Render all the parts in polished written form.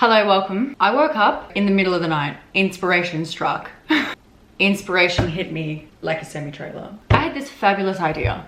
Hello, welcome. I woke up in the middle of the night. Inspiration struck. Inspiration hit me like a semi-trailer. I had this fabulous idea.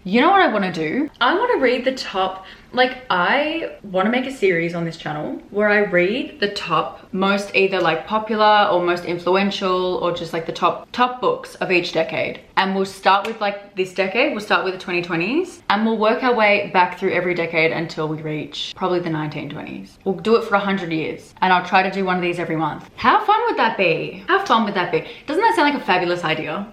You know what I want to do? I want to read the top, I want to make a series on this channel where I read the top most either like popular or most influential or just like the top books of each decade. And we'll start with like this decade, we'll start with the 2020s and we'll work our way back through every decade until we reach probably the 1920s. We'll do it for 100 years and I'll try to do one of these every month. How fun would that be? How fun would that be? Doesn't that sound like a fabulous idea?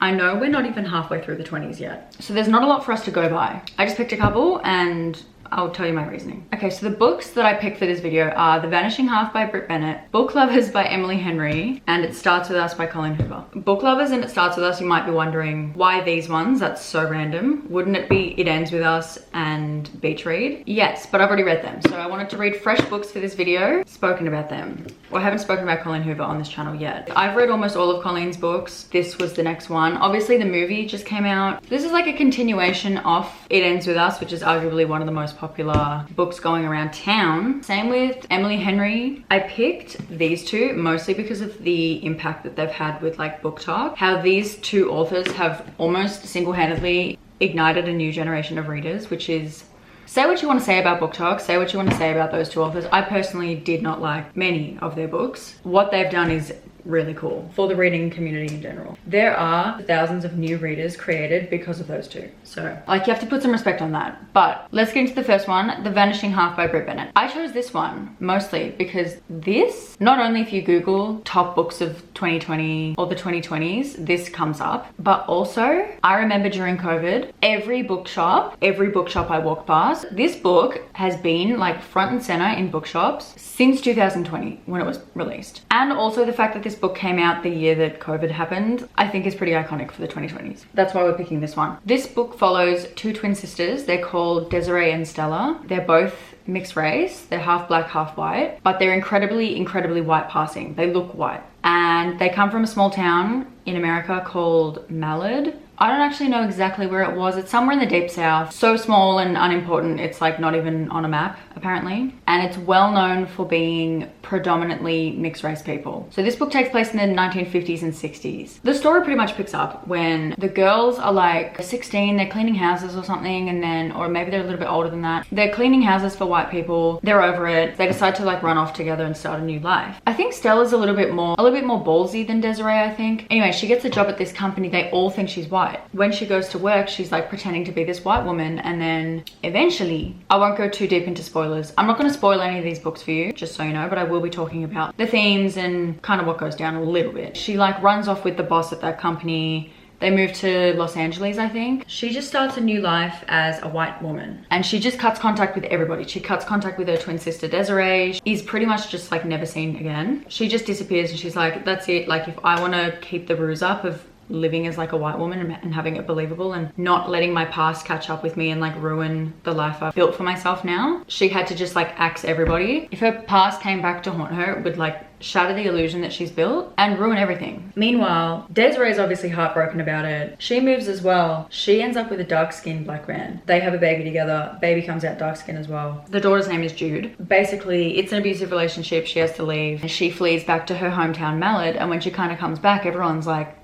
I know we're not even halfway through the 20s yet, so there's not a lot for us to go by. I just picked a couple and I'll tell you my reasoning. Okay, so the books that I picked for this video are The Vanishing Half by Britt Bennett, Book Lovers by Emily Henry, and It Starts With Us by Colleen Hoover. Book Lovers and It Starts With Us, you might be wondering why these ones? That's so random. Wouldn't it be It Ends With Us and Beach Read? Yes, but I've already read them. So I wanted to read fresh books for this video, spoken about them. Well, I haven't spoken about Colleen Hoover on this channel yet. I've read almost all of Colleen's books. This was the next one. Obviously the movie just came out. This is like a continuation of It Ends With Us, which is arguably one of the most popular books going around town. Same with Emily Henry. I picked these two mostly because of the impact that they've had with like BookTok. How these two authors have almost single-handedly ignited a new generation of readers, which is, say what you want to say about BookTok, say what you want to say about those two authors. I personally did not like many of their books. What they've done is really cool for the reading community in general. There are thousands of new readers created because of those two. So like you have to put some respect on that. But let's get into the first one, The Vanishing Half by Britt Bennett. I chose this one mostly because this, not only if you Google top books of 2020 or the 2020s, this comes up, but also I remember during COVID, every bookshop I walked past, this book has been like front and center in bookshops since 2020 when it was released. And also the fact that this book came out the year that COVID happened, I think is pretty iconic for the 2020s. That's why we're picking this one. This book follows two twin sisters. They're called Desiree and Stella. They're both mixed race. They're half black, half white, but they're incredibly white passing. They look white. And they come from a small town in America called Mallard. I don't actually know exactly where it was. It's somewhere in the deep south. So small and unimportant, it's like not even on a map, apparently. And it's well known for being predominantly mixed race people. So this book takes place in the 1950s and 60s. The story pretty much picks up when the girls are like 16, they're cleaning houses or something, and then, or maybe they're a little bit older than that. They're cleaning houses for white people. They're over it. They decide to like run off together and start a new life. I think Stella's a little bit more ballsy than Desiree, I think. Anyway, she gets a job at this company. They all think she's white. When she goes to work, she's like pretending to be this white woman, and then eventually, I won't go too deep into spoilers. I'm not going to spoil any of these books for you, just so you know, but I will be talking about the themes and kind of what goes down a little bit. She like runs off with the boss at that company. They move to Los Angeles, I think. She just starts a new life as a white woman. And she just cuts contact with everybody. She cuts contact with her twin sister, Desiree. She's pretty much just like never seen again. She just disappears and she's like, that's it. Like if I want to keep the ruse up of living as like a white woman and having it believable and not letting my past catch up with me and like ruin the life I've built for myself now, she had to just like axe everybody. If her past came back to haunt her, it would like shatter the illusion that she's built and ruin everything. Meanwhile, Desiree is obviously heartbroken about it. She moves as well. She ends up with a dark-skinned black man. They have a baby together. Baby comes out dark-skinned as well. The daughter's name is Jude. Basically, it's an abusive relationship. She has to leave. And she flees back to her hometown, Mallard. And when she kind of comes back, everyone's like,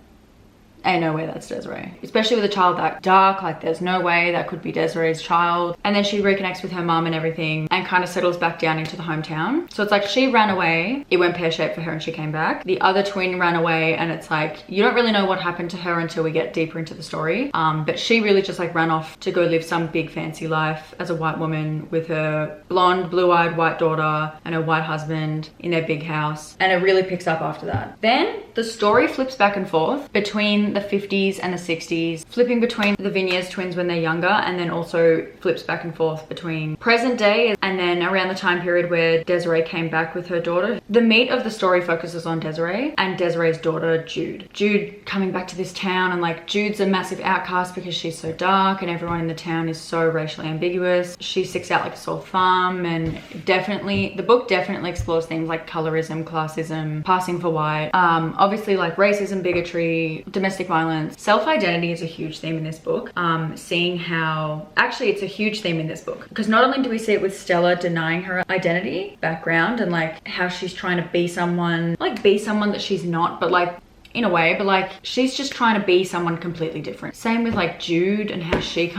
ain't no way that's Desiree. Especially with a child that dark, like there's no way that could be Desiree's child. And then she reconnects with her mom and everything and kind of settles back down into the hometown. So it's like she ran away, it went pear-shaped for her and she came back. The other twin ran away and it's like, you don't really know what happened to her until we get deeper into the story. But she really just like ran off to go live some big fancy life as a white woman with her blonde, blue-eyed white daughter and her white husband in their big house. And it really picks up after that. Then the story flips back and forth between the 50s and the 60s, flipping between the Vigneaus twins when they're younger, and then also flips back and forth between present day and then around the time period where Desiree came back with her daughter. The meat of the story focuses on Desiree and Desiree's daughter, Jude. Jude coming back to this town, and like Jude's a massive outcast because she's so dark and everyone in the town is so racially ambiguous. She sticks out like a sore thumb, and definitely, the book definitely explores things like colorism, classism, passing for white. obviously like racism, bigotry, domestic violence. Self-identity is a huge theme in this book. Seeing how, actually it's a huge theme in this book, because not only do we see it with Stella denying her identity, background, and like how she's trying to be someone, like be someone that she's not, but like in a way, but like she's just trying to be someone completely different. Same with like Jude and how she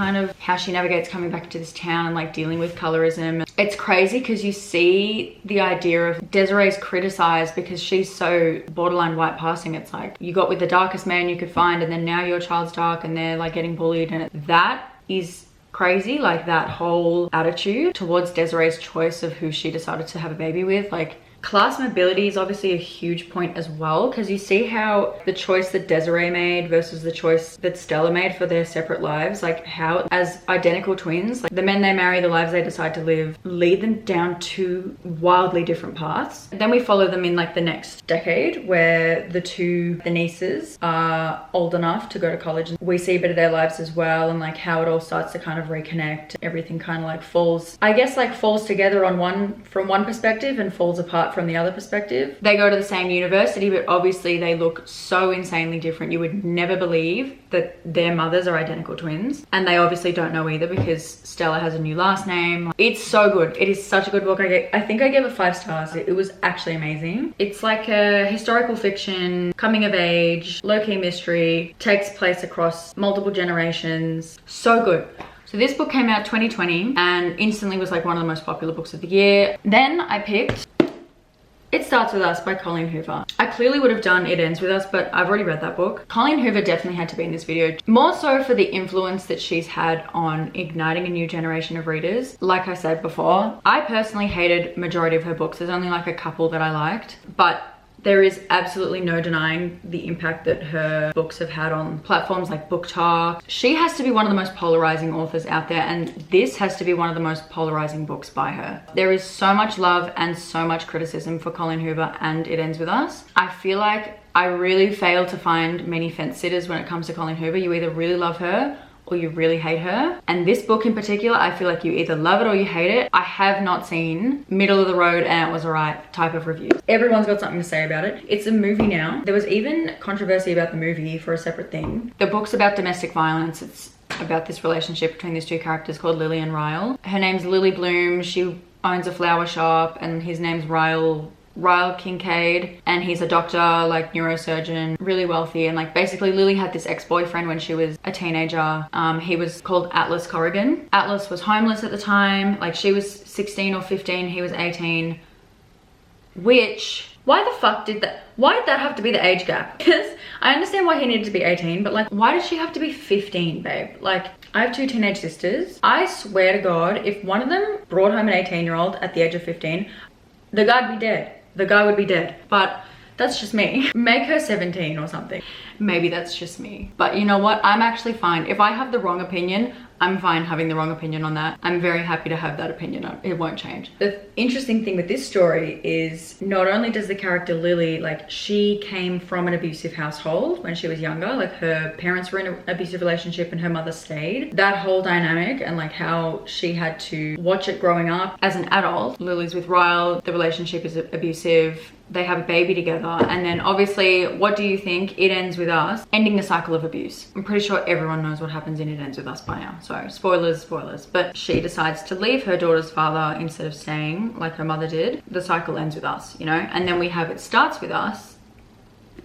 navigates coming back to this town and like dealing with colorism. It's crazy because you see the idea of Desiree's criticized because she's so borderline white passing. It's like you got with the darkest man you could find, and then now your child's dark and they're like getting bullied, and that is crazy. Like that whole attitude towards Desiree's choice of who she decided to have a baby with. Like class mobility is obviously a huge point as well, because you see how the choice that Desiree made versus the choice that Stella made for their separate lives, like how as identical twins, like the men they marry, the lives they decide to live, lead them down two wildly different paths. Then we follow them in like the next decade where the nieces are old enough to go to college. We see a bit of their lives as well, and like how it all starts to kind of reconnect. Everything kind of like falls together from one perspective and falls apart from the other perspective. They go to the same university, but obviously they look so insanely different. You would never believe that their mothers are identical twins, and they obviously don't know either because Stella has a new last name. It's so good. It is such a good book. I think I gave it 5 stars. It was actually amazing. It's like a historical fiction, coming of age, low-key mystery, takes place across multiple generations. So good. So this book came out 2020 and instantly was like one of the most popular books of the year. Then I picked It Starts With Us by Colleen Hoover. I clearly would have done It Ends With Us, but I've already read that book. Colleen Hoover definitely had to be in this video, more so for the influence that she's had on igniting a new generation of readers. Like I said before, I personally hated majority of her books. There's only like a couple that I liked, but there is absolutely no denying the impact that her books have had on platforms like BookTok. She has to be one of the most polarizing authors out there, and this has to be one of the most polarizing books by her. There is so much love and so much criticism for Colleen Hoover and It Ends With Us. I feel like I really fail to find many fence sitters when it comes to Colleen Hoover. You either really love her or you really hate her. And this book in particular, I feel like you either love it or you hate it. I have not seen middle of the road and it was alright type of reviews. Everyone's got something to say about it. It's a movie now. There was even controversy about the movie for a separate thing. The book's about domestic violence. It's about this relationship between these two characters called Lily and Ryle. Her name's Lily Bloom. She owns a flower shop, and his name's Ryle Kincaid, and he's a doctor, like neurosurgeon, really wealthy. And like basically Lily had this ex-boyfriend when she was a teenager. He was called Atlas Corrigan. Atlas was homeless at the time. Like she was 16 or 15, he was 18, which, why did that have to be the age gap? Because I understand why he needed to be 18, but like why did she have to be 15, babe? Like I have 2 teenage sisters. I swear to God, if one of them brought home an 18-year-old at the age of 15, the guy'd be dead. The guy would be dead. But that's just me. Make her 17 or something. Maybe that's just me. But you know what? I'm actually fine. If I have the wrong opinion, I'm fine having the wrong opinion on that. I'm very happy to have that opinion. It won't change. The interesting thing with this story is not only does the character Lily, like she came from an abusive household when she was younger. Like her parents were in an abusive relationship and her mother stayed. That whole dynamic and like how she had to watch it growing up. As an adult, Lily's with Ryle. The relationship is abusive. They have a baby together, and then obviously, what do you think? It Ends With Us, ending the cycle of abuse. I'm pretty sure everyone knows what happens in It Ends With Us by now, so spoilers. But she decides to leave her daughter's father instead of staying like her mother did. The cycle ends with us, you know? And then we have It Starts With Us.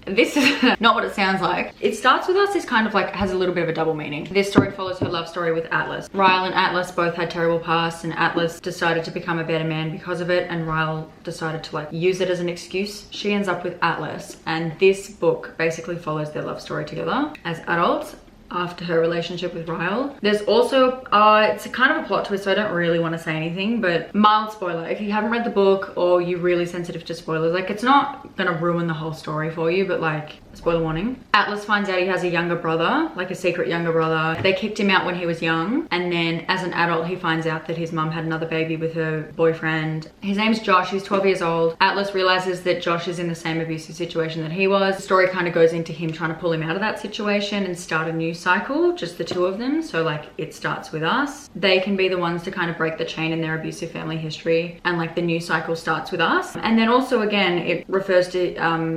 This is not what it sounds like. It Starts With Us is kind of like, has a little bit of a double meaning. This story follows her love story with Atlas. Ryle and Atlas both had terrible pasts, and Atlas decided to become a better man because of it, and Ryle decided to like use it as an excuse. She ends up with Atlas, and this book basically follows their love story together as adults after her relationship with Ryle. There's also, it's a kind of a plot twist, so I don't really want to say anything, but mild spoiler. If you haven't read the book or you're really sensitive to spoilers, like it's not gonna ruin the whole story for you, but like, spoiler warning. Atlas finds out he has a younger brother, like a secret younger brother. They kicked him out when he was young, and then as an adult he finds out that his mum had another baby with her boyfriend. His name's Josh, he's 12 years old. Atlas realizes that Josh is in the same abusive situation that he was. The story kind of goes into him trying to pull him out of that situation and start a new cycle, just the two of them. So like It Starts With Us. They can be the ones to kind of break the chain in their abusive family history, and like the new cycle starts with us. And then also again, it refers to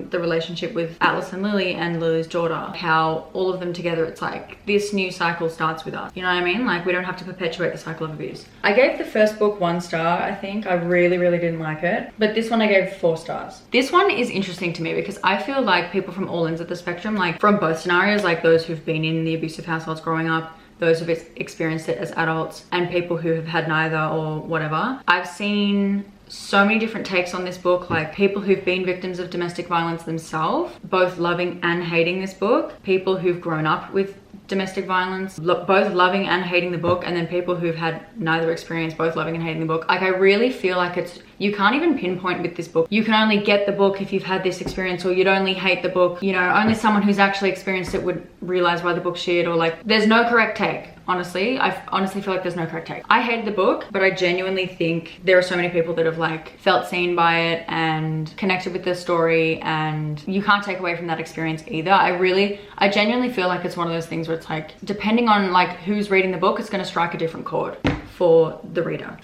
the relationship with Atlas and Lily and Lily's daughter, how all of them together, it's like this new cycle starts with us. You know what I mean? Like we don't have to perpetuate the cycle of abuse. I gave the first book 1 star, I think. I really didn't like it. But this one I gave 4 stars. This one is interesting to me because I feel like people from all ends of the spectrum, like from both scenarios, like those who've been in the abusive households growing up, those who've experienced it as adults, and people who have had neither or whatever. I've seen so many different takes on this book, like people who've been victims of domestic violence themselves, both loving and hating this book, people who've grown up with domestic violence, both loving and hating the book, and then people who've had neither experience, both loving and hating the book. Like I really feel like it's, you can't even pinpoint with this book. You can only get the book if you've had this experience, or you'd only hate the book, you know, only someone who's actually experienced it would realize why the book's shit, or like there's no correct take. Honestly, I honestly feel like there's no correct take. I hated the book, but I genuinely think there are so many people that have like felt seen by it and connected with the story, and you can't take away from that experience either. I genuinely feel like it's one of those things where it's like, depending on like who's reading the book, it's gonna strike a different chord for the reader.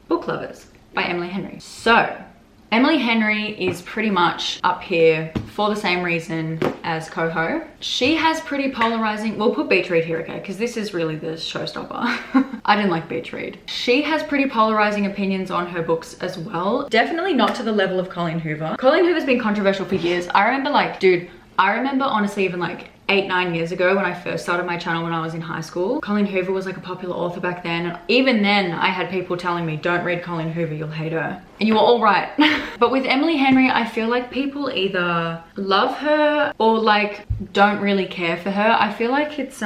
Book Lovers by Emily Henry. So, Emily Henry is pretty much up here for the same reason as Coho. She has pretty polarizing, we'll put Beach Read here, okay, because this is really the showstopper. I didn't like Beach Read. She has pretty polarizing opinions on her books as well. Definitely not to the level of Colleen Hoover. Colleen Hoover's been controversial for years. I remember like, dude, I remember honestly even like 8-9 years ago when I first started my channel when I was in high school. Colleen Hoover was like a popular author back then, and even then I had people telling me, don't read Colleen Hoover, you'll hate her. And you were all right. But with Emily Henry, I feel like people either love her or like don't really care for her. I feel like it's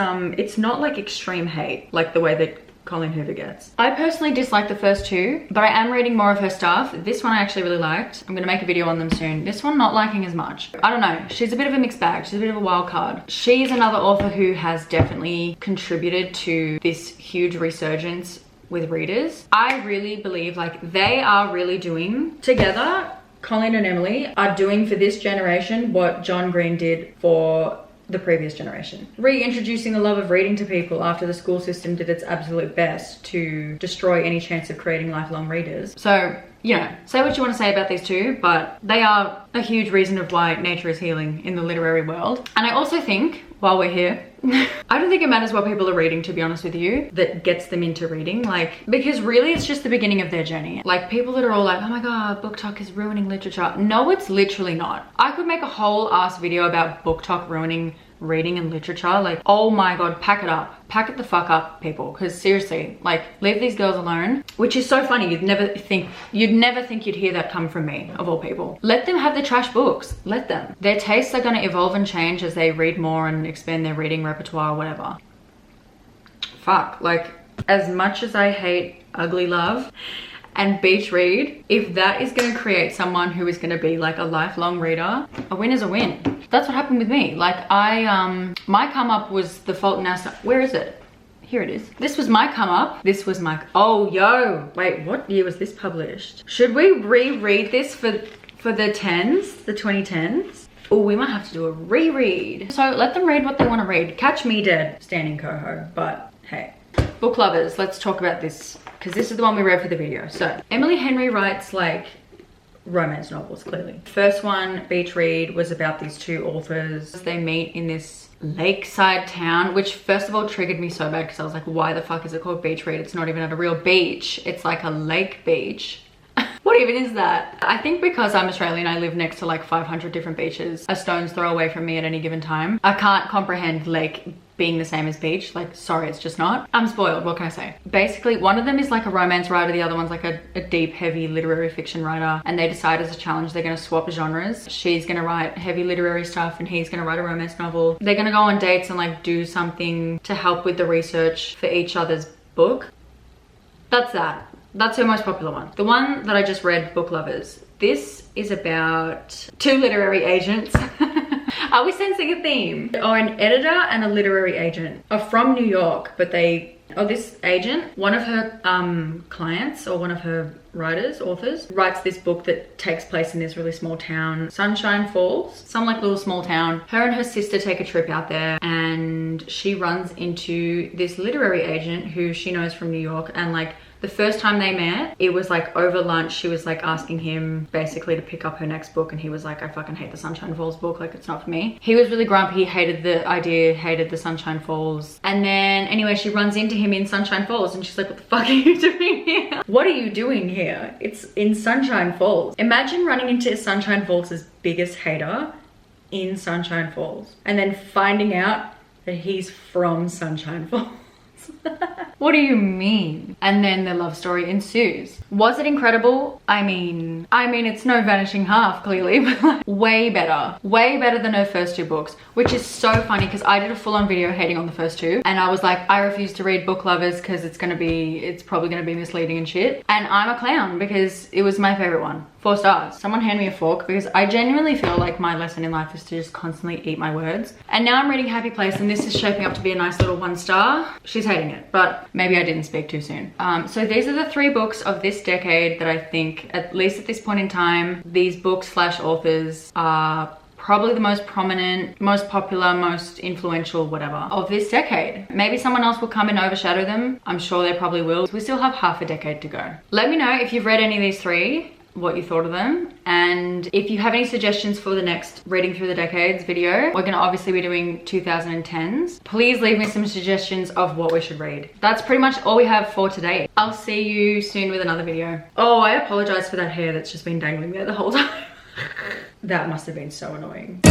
not like extreme hate like the way that Colleen Hoover gets. I personally dislike the first 2, but I am reading more of her stuff. This one I actually really liked. I'm gonna make a video on them soon. This one not liking as much. I don't know, she's a bit of a mixed bag. She's a bit of a wild card. She's another author who has definitely contributed to this huge resurgence with readers. I really believe like they are really doing together, Colleen and Emily are doing for this generation what John Green did for the previous generation. Reintroducing the love of reading to people after the school system did its absolute best to destroy any chance of creating lifelong readers. So, you know, say what you want to say about these two, but they are a huge reason of why nature is healing in the literary world. And I also think, while we're here, I don't think it matters what people are reading, to be honest with you, that gets them into reading. Like, because really it's just the beginning of their journey. Like people that are all like, oh my God, BookTok is ruining literature. No, it's literally not. I could make a whole ass video about BookTok ruining reading and literature. Like, oh my God, pack it up. Pack it the fuck up, people. Because seriously, like, leave these girls alone. Which is so funny. You'd never think you'd hear that come from me, of all people. Let them have the trash books. Let them. Their tastes are gonna evolve and change as they read more and expand their reading repertoire or whatever. Fuck, like, as much as I hate Ugly Love and Beach Read, if that is gonna create someone who is gonna be like a lifelong reader, a win is a win. That's what happened with me. Like my come up was The Fault in Our Stars. Where is it? Here it is. This was my come up. This was my, oh yo, wait, what year was this published? Should we reread this for the 10s, the 2010s? Oh, we might have to do a reread. So let them read what they want to read. Catch me dead, standing Coho, but hey. Book lovers, let's talk about this, because this is the one we read for the video. So Emily Henry writes like romance novels, clearly. First one, Beach Read, was about these two authors. They meet in this lakeside town, which first of all triggered me so bad because I was like, why the fuck is it called Beach Read? It's not even at a real beach. It's like a lake beach. What even is that? I think because I'm Australian, I live next to like 500 different beaches, a stone's throw away from me at any given time. I can't comprehend lake being the same as beach. Like, sorry, it's just not. I'm spoiled, what can I say? Basically, one of them is like a romance writer, the other one's like a deep, heavy literary fiction writer, and they decide as a challenge they're gonna swap genres. She's gonna write heavy literary stuff and he's gonna write a romance novel. They're gonna go on dates and like do something to help with the research for each other's book. That's that. That's her most popular one. The one that I just read, Book Lovers, this is about two literary agents. Are we sensing a theme? Or an editor and a literary agent are from New York, but this agent, one of her clients or one of her authors, writes this book that takes place in this really small town, Sunshine Falls, some like little small town. Her and her sister take a trip out there, and she runs into this literary agent who she knows from New York. And like the first time they met, it was like over lunch, she was like asking him basically to pick up her next book, and he was like, I fucking hate the Sunshine Falls book, like it's not for me. He was really grumpy, hated the idea, hated the Sunshine Falls. And then anyway, she runs into him in Sunshine Falls, and she's like, what the fuck are you doing here? What are you doing here? It's in Sunshine Falls. Imagine running into Sunshine Falls' biggest hater in Sunshine Falls, and then finding out that he's from Sunshine Falls. What do you mean? And then the love story ensues. Was it incredible? I mean, it's no Vanishing Half, clearly, but like, way better than her first two books, which is so funny because I did a full-on video hating on the first two, and I was like, I refuse to read Book Lovers because it's probably gonna be misleading and shit. And I'm a clown because it was my favorite one. 4 stars. Someone hand me a fork, because I genuinely feel like my lesson in life is to just constantly eat my words. And now I'm reading Happy Place, and this is shaping up to be a nice little 1 star. She's hating it, but maybe I didn't speak too soon. So these are the 3 books of this decade that I think, at least at this point in time, these books / authors are probably the most prominent, most popular, most influential, whatever, of this decade. Maybe someone else will come and overshadow them. I'm sure they probably will. We still have half a decade to go. Let me know if you've read any of these 3, what you thought of them, and if you have any suggestions for the next reading through the decades video. We're gonna obviously be doing 2010s. Please leave me some suggestions of what we should read. That's pretty much all we have for today. I'll see you soon with another video. Oh, I apologize for that hair that's just been dangling there the whole time. That must have been so annoying.